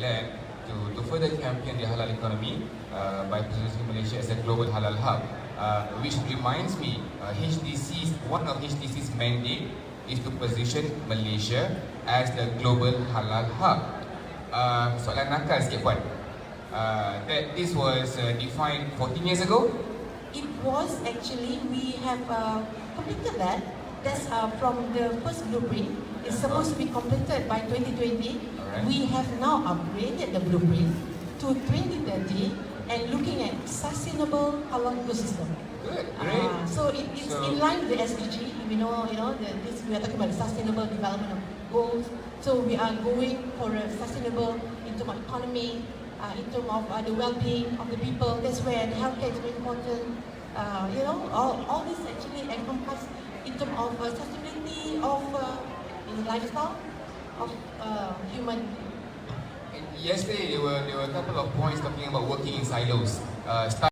Thailand to further champion the halal economy by positioning Malaysia as a global halal hub. Which reminds me, one of HDC's mandate is to position Malaysia as the global halal hub. Soalan nakal sikit Puan. That this was defined 14 years ago? It was actually, we have completed that. That's from the first blueprint. It's supposed to be completed by 2020. Alright. We have now upgraded the blueprint to 2030 and looking at sustainable halal ecosystem. Good, great. So it's in line with the SDG. We we are talking about the sustainable development of goals. So we are going for a sustainable in terms of economy, in terms of the well-being of the people. That's where the healthcare is very important. All this actually encompass in terms of sustainability of the lifestyle of human. Yesterday there were a couple of points talking about working in silos.